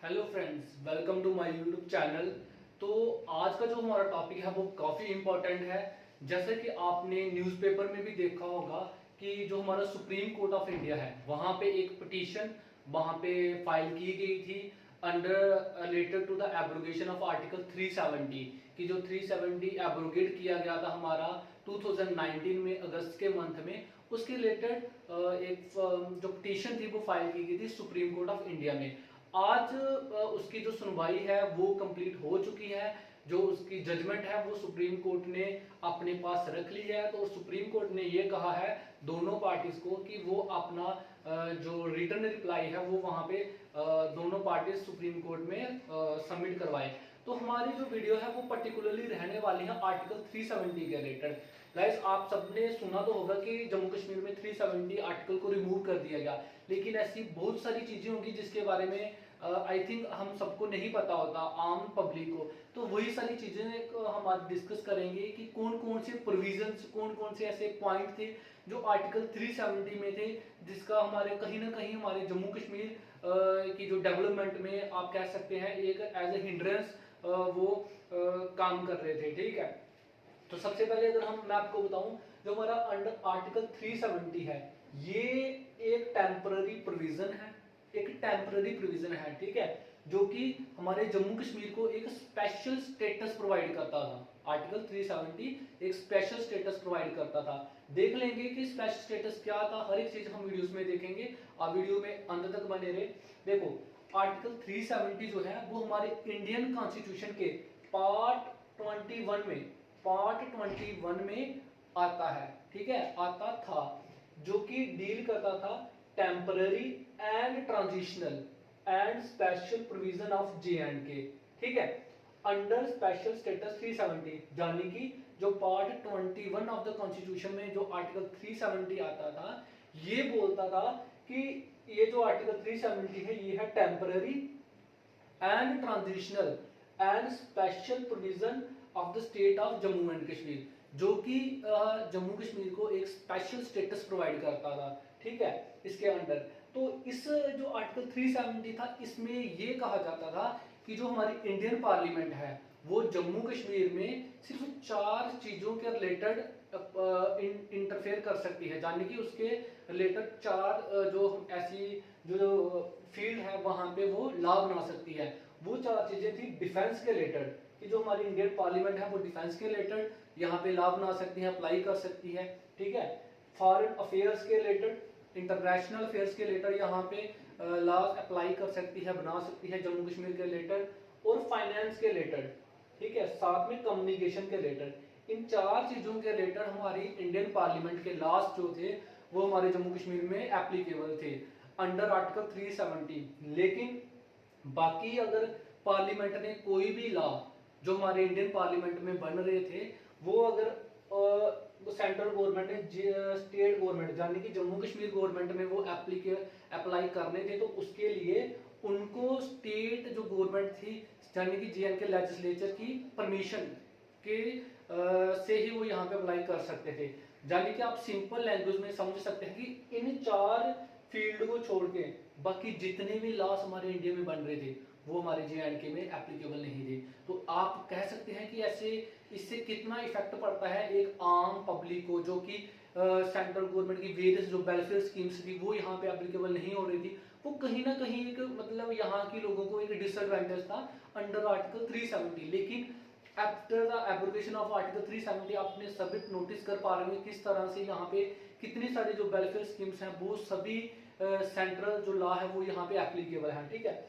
Hello friends, welcome to my YouTube channel. तो आज का जो हमारा टॉपिक है वो काफ़ी इम्पोर्टेंट है। जैसे कि आपने न्यूज़पेपर में भी देखा होगा कि जो हमारा सुप्रीम कोर्ट ऑफ इंडिया है वहाँ पे एक पिटीशन वहाँ पे फाइल की गई थी under related to the abrogation of article 370 कि जो 370 एब्रोगेट किया गया था हमारा 2019 में अगस्त के मंथ में। उसके रिलेटेड एक जो पिटीशन थी वो फाइल की गई थी सुप्रीम कोर्ट ऑफ इंडिया में। आज उसकी जो सुनवाई है वो कंप्लीट हो चुकी है। जो उसकी जजमेंट है वो सुप्रीम कोर्ट ने अपने पास रख ली है। तो सुप्रीम कोर्ट ने ये कहा है दोनों पार्टीज को कि वो अपना जो रिटर्न रिप्लाई है वो वहां पे दोनों पार्टीज सुप्रीम कोर्ट में सबमिट करवाए। तो हमारी जो वीडियो है वो पर्टिकुलरली रहने वाली है आर्टिकल 370 के रिलेटेड। गाइस, आप सबने सुना तो होगा कि जम्मू कश्मीर में 370 आर्टिकल को रिमूव कर दिया गया, लेकिन ऐसी बहुत सारी चीजें होंगी जिसके बारे में आई थिंक हम सबको नहीं पता होता, आम पब्लिक को। तो वही सारी चीजें हम आज डिस्कस करेंगे कि कौन कौन से प्रोविजंस, कौन कौन से ऐसे पॉइंट थे जो आर्टिकल 370 में थे, जिसका हमारे कहीं ना कहीं हमारे जम्मू कश्मीर की जो डेवलपमेंट में आप कह सकते हैं एक एज ए हिंड्रेंस वो काम कर रहे थे। ठीक है, तो सबसे पहले अगर मैं आपको बताऊं, जो हमारा अंडर आर्टिकल 370 है ये एक टेम्पररी प्रोविजन है, एक टेम्पररी प्रोविजन है। ठीक है, जो कि हमारे जम्मू कश्मीर को एक स्पेशल स्टेटस प्रोवाइड करता था। आर्टिकल 370 एक स्पेशल स्टेटस प्रोवाइड करता था। देख लेंगे कि स्पेशल स्टेटस क्या था, हर एक चीज हम वीडियोस में देखेंगे। आप वीडियो में अंत तक बने रहे। देखो, आर्टिकल 370 जो है वो हमारे इंडियन कॉन्स्टिट्यूशन के पार्ट 21 में आता है। ठीक है, आता था, जो कि डील करता था temporary and transitional and special provision of J&K। ठीक है, अंडर स्पेशल स्टेटस 370, यानी कि जो पार्ट 21 ऑफ द कॉन्स्टिट्यूशन में जो आर्टिकल 370 आता था, ये बोलता था कि ये जो आर्टिकल 370 है ये है temporary and transitional and special provision of the state of Jammu and Kashmir, जो कि जम्मू कश्मीर को एक स्पेशल स्टेटस प्रोवाइड करता था। ठीक है, इसके अंडर तो इस जो आर्टिकल 370 था इसमें ये कहा जाता था कि जो हमारी इंडियन पार्लियामेंट है वो जम्मू कश्मीर में सिर्फ 4 चीजों के रिलेटेड इंटरफेयर कर सकती है, यानी कि उसके रिलेटेड 4 जो ऐसी जो फील्ड है वहां पे वो लॉ बना सकती है। वो 4 चीजें थी डिफेंस के रिलेटेड, कि जो हमारी इंडियन पार्लियामेंट है वो डिफेंस के रिलेटेड यहाँ पे लॉ बना सकती है, अप्लाई कर सकती है। ठीक है, फॉरेन अफेयर्स के रिलेटेड, इंटरनेशनल अफेयर्स के रिलेटेड यहाँ पे लॉ अप्लाई कर सकती है, बना सकती है जम्मू कश्मीर के रिलेटेड, और फाइनेंस के रिलेटेड। ठीक है, साथ में कम्युनिकेशन के रिलेटेड। इन 4 चीजों के रिलेटेड हमारी इंडियन पार्लियामेंट के लॉज जो थे वो हमारे जम्मू कश्मीर में एप्लीकेबल थे अंडर आर्टिकल 370। लेकिन बाकी अगर पार्लियामेंट ने कोई भी लॉ जो हमारे इंडियन पार्लियामेंट में बन रहे थे वो अगर सेंट्रल गवर्नमेंट ने स्टेट गवर्नमेंट यानी कि जम्मू कश्मीर गवर्नमेंट में वो अप्लाई करने थे, तो उसके लिए उनको स्टेट जो गवर्नमेंट थी यानी कि J&K लेजिस्लेचर की परमिशन के से ही वो यहाँ पे अप्लाई कर सकते थे। यानी कि आप सिंपल लैंग्वेज में समझ सकते हैं कि इन 4 फील्ड को छोड़ के बाकी जितने भी लॉस हमारे इंडिया में बन रहे थे वो हमारे J&K में एप्लीकेबल नहीं थे। तो आप कह सकते हैं कि ऐसे इससे कितना इफेक्ट पड़ता है एक आम पब्लिक को, जो कि सेंट्रल गवर्नमेंट की वेरियस जो वेलफेयर स्कीम्स थी वो यहाँ पे एप्लीकेबल नहीं हो रही थी। वो कहीं ना कहीं एक मतलब यहाँ के लोगों को एक डिसएडवांटेज था अंडर आर्टिकल 370। लेकिन after the abrogation of article 370 आपने सभी नोटिस कर पा रहे हैं किस तरह से यहाँ पे कितनी सारी जो वेलफेयर स्कीम्स हैं वो सभी सेंट्रल जो लॉ है वो यहाँ पे एप्लीकेबल है। ठीक है,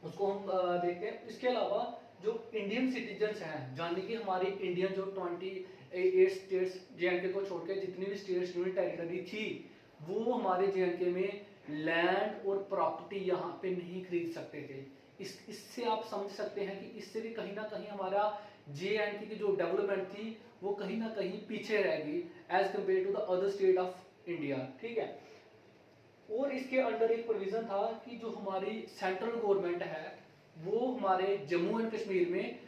उसको हम देखते हैं। इसके अलावा जो इंडियन सिटीजन्स हैं, यानी कि हमारी इंडियन जो 28 स्टेट्स J&K को छोड़ के जितनी भी स्टेट्स यूनियन टेरिटरी थी वो हमारे J&K में लैंड और प्रॉपर्टी यहाँ पे नहीं खरीद सकते थे। इससे आप समझ सकते हैं कि इससे भी कहीं ना कहीं हमारा J&K की जो डेवलपमेंट थी वो कहीं ना कहीं पीछे रह गई as compare to the other state of India. ठीक है, और इसके अंडर एक प्रोविजन था कि जो हमारी सेंट्रल गवर्नमेंट है वो हमारे जम्मू एंड कश्मीर में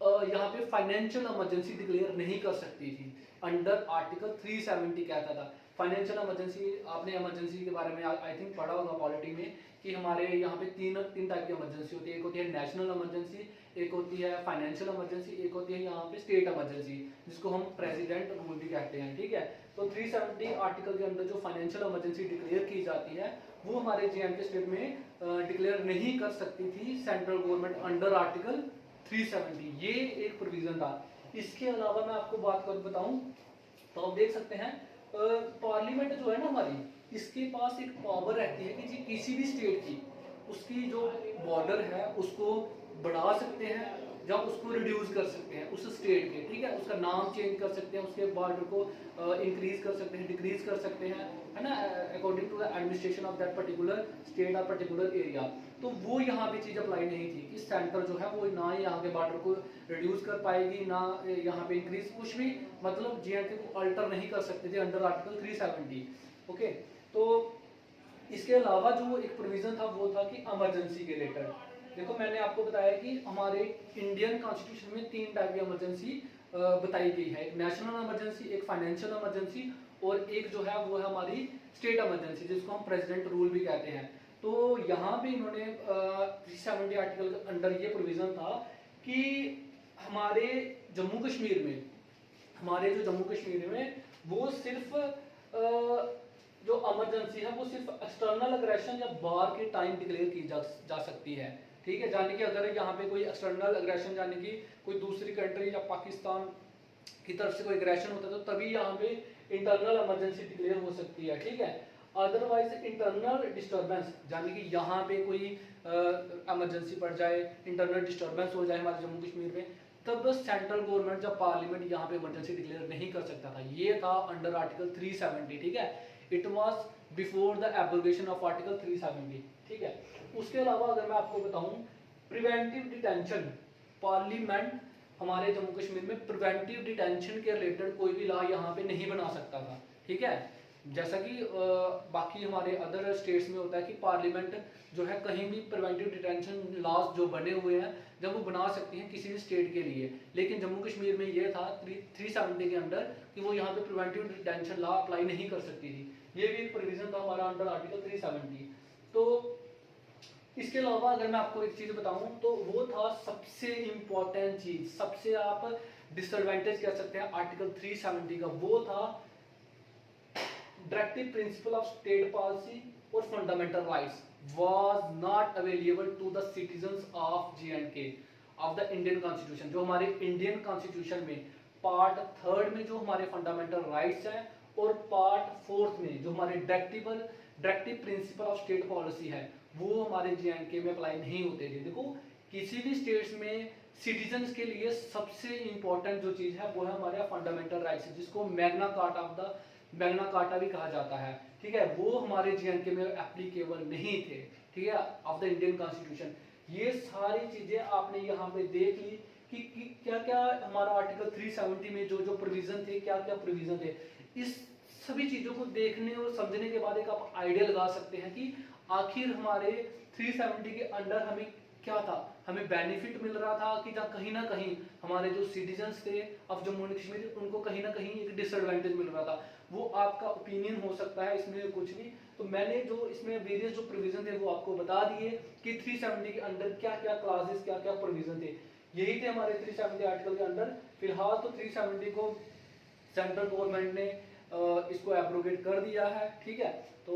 यहाँ पे फाइनेंशियल इमरजेंसी डिक्लेयर नहीं कर सकती थी। अंडर आर्टिकल 370 कहता था फाइनेंशियल इमरजेंसी, आपने इमरजेंसी के बारे में आई थिंक पढ़ा होगा पॉलिटी में कि हमारे यहाँ पे तीन टाइप की इमरजेंसी होती है। एक होती है नेशनल इमरजेंसी, एक होती है फाइनेंशियल इमरजेंसी, एक होती है यहाँ पे स्टेट इमरजेंसी, जिसको हम प्रेसिडेंट रूल भी कहते हैं। ठीक है, तो 370 आर्टिकल के अंदर जो फाइनेंशियल इमरजेंसी डिक्लेयर की जाती है वो हमारे जे स्टेट में डिक्लेयर नहीं कर सकती थी सेंट्रल गवर्नमेंट अंडर आर्टिकल 370। ये एक प्रोविजन था। इसके अलावा मैं आपको बात कर बताऊं तो आप देख सकते हैं पार्लियामेंट जो है ना हमारी, इसके पास एक पावर रहती है कि जी किसी भी स्टेट की उसकी जो बॉर्डर है उसको बढ़ा सकते हैं या उसको रिड्यूस कर सकते हैं उस स्टेट के। ठीक है, उसका नाम चेंज कर सकते हैं, उसके बॉर्डर को इंक्रीज कर सकते हैं, डिक्रीज कर सकते हैं, है ना, according to the administration of that particular state और पर्टिकुलर एरिया। तो वो यहाँ पे चीज अप्लाई नहीं थी कि सेंटर जो है वो ना यहाँ के बॉर्डर को रिड्यूस कर पाएगी ना यहाँ पे इंक्रीज, कुछ भी मतलब जे को अल्टर नहीं कर सकते थे अंडर आर्टिकल 370। ओके, तो इसके अलावा जो एक प्रोविजन था वो था कि इमरजेंसी के रिलेटेड। देखो मैंने आपको बताया कि हमारे इंडियन कॉन्स्टिट्यूशन में तीन टाइप की इमरजेंसी बताई गई है, एक नेशनल इमरजेंसी, एक फाइनेंशियल इमरजेंसी और एक जो है वो है हमारी स्टेट इमरजेंसी, जिसको हम प्रेसिडेंट रूल भी कहते हैं। तो यहाँ पे इन्होंने 370 आर्टिकल के अंडर ये प्रोविजन था कि हमारे जम्मू कश्मीर में वो सिर्फ जो इमरजेंसी है वो सिर्फ एक्सटर्नल अग्रेशन या बार के टाइम डिक्लेयर की जा सकती है। ठीक है, यानी कि अगर यहाँ पे कोई एक्सटर्नल अग्रेशन यानी कि कोई दूसरी कंट्री या पाकिस्तान की तरफ से कोई अग्रेशन होता है तो तभी यहाँ पे इंटरनल इमरजेंसी डिक्लेयर हो सकती है। ठीक है, अदरवाइज इंटरनल डिस्टर्बेंस यानी कि यहाँ पे कोई इमरजेंसी पड़ जाए, इंटरनल डिस्टर्बेंस हो जाए हमारे जम्मू कश्मीर में, तब सेंट्रल गवर्नमेंट या पार्लियामेंट यहाँ पे इमरजेंसी डिक्लेयर नहीं कर सकता था। ये था अंडर आर्टिकल 370। ठीक है, it was before the abrogation of article 370। ठीक है, उसके अलावा अगर मैं आपको बताऊं प्रिवेंटिव डिटेंशन, पार्लियामेंट हमारे जम्मू कश्मीर में प्रिवेंटिव डिटेंशन के रिलेटेड कोई भी लॉ यहाँ पे नहीं बना सकता था। ठीक है, जैसा कि बाकी हमारे अदर स्टेट्स में होता है कि पार्लियामेंट जो है कहीं भी प्रिवेंटिव डिटेंशन लॉज जो बने हुए हैं जब वो बना सकती हैं किसी भी स्टेट के लिए, लेकिन जम्मू कश्मीर में ये था 370 के अंडर कि वो यहाँ पे प्रिवेंटिव डिटेंशन लॉ अप्लाई नहीं कर सकती थी। ये भी एक प्रोविजन था हमारा अंडर आर्टिकल 370। तो इसके अलावा अगर मैं आपको एक चीज बताऊं तो वो था सबसे इंपॉर्टेंट चीज, सबसे आप डिसएडवांटेज कह सकते हैं आर्टिकल 370 का, वो था directive principle of state policy और fundamental rights was not available to the citizens of J&K of the Indian Constitution। जो हमारे इंडियन कॉन्स्टिट्यूशन में पार्ट 3 में जो हमारे फंडामेंटल राइट्स हैं और पार्ट 4 में जो हमारे directive principle of state policy है वो हमारे जे में अप्लाई नहीं होते थे। देखो किसी भी स्टेट्स में सिटीजन्स के लिए सबसे इंपॉर्टेंट जो चीज है वो है हमारे फंडामेंटल राइट्स, जिसको मैग्ना कार्टा भी कहा जाता है। ठीक है, वो हमारे जे में एप्लीकेबल नहीं थे। ठीक है, ऑफ द इंडियन कॉन्स्टिट्यूशन। ये सारी चीजें आपने यहाँ पे देख ली कि क्या क्या हमारा आर्टिकल 370 में जो जो प्रोविजन थे, क्या क्या प्रोविजन थे। इस सभी चीजों को देखने और समझने के बाद एक आप आइडिया लगा सकते हैं कि आखिर हमारे 370 के अंडर हमें क्या था, हमें बेनिफिट मिल रहा था कि कहीं ना कहीं हमारे जो सिटीजन्स थे ऑफ जम्मू एंड कश्मीर उनको कहीं ना कहीं एक डिसएडवांटेज मिल रहा था। वो आपका ओपिनियन हो सकता है, इसमें कुछ भी। तो मैंने जो इसमें वेरियस जो प्रोविजन थे वो आपको बता दिए कि 370 के अंडर क्या क्या क्लासेस, क्या क्या प्रोविजन थे। यही थे हमारे 370 आर्टिकल के अंदर। फिलहाल तो 370 को सेंट्रल गवर्नमेंट ने इसको एब्रोगेट कर दिया है। ठीक है, तो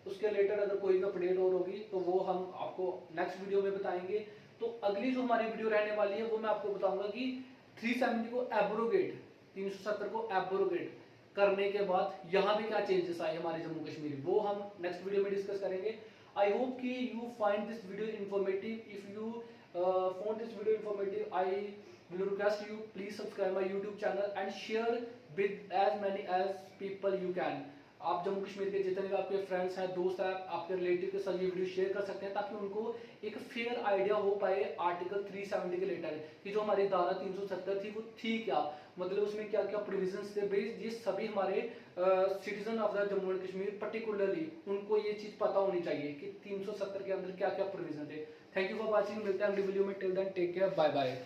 उसके रिलेटेड अगर कोई भी अपडेट और होगी तो वो हम आपको नेक्स्ट वीडियो में बताएंगे। तो अगली जो हमारी वीडियो रहने वाली है वो मैं आपको बताऊंगा कि 370 को एब्रोगेट, 370 को एब्रोगेट करने के बाद यहाँ पे क्या चेंजेस आए हमारे जम्मू कश्मीर, वो हम नेक्स्ट वीडियो में डिस्कस करेंगे। आई होप कि you find this video informative. If you found this video informative, I will request you please subscribe my YouTube channel and share with as many as people you can। आप जम्मू कश्मीर के जितने भी आपके friends हैं, दोस्त हैं, आपके रिलेटिव के साथ ये वीडियो शेयर कर सकते हैं ताकि उनको एक फेयर आइडिया हो पाए आर्टिकल 370 के रिलेटेड कि जो हमारी धारा 370 थी वो थी क्या, मतलब उसमें क्या क्या प्रोविजंस थे बेस्ड। ये सभी हमारे citizen of the Jammu and Kashmir particularly उनको ये चीज पता होनी चाहिए कि 370 के अंदर क्या क्या प्रोविजन थे। थैंक यू फॉर वॉचिंग, मिलते हैं अगली वीडियो में। Till then take care, bye bye.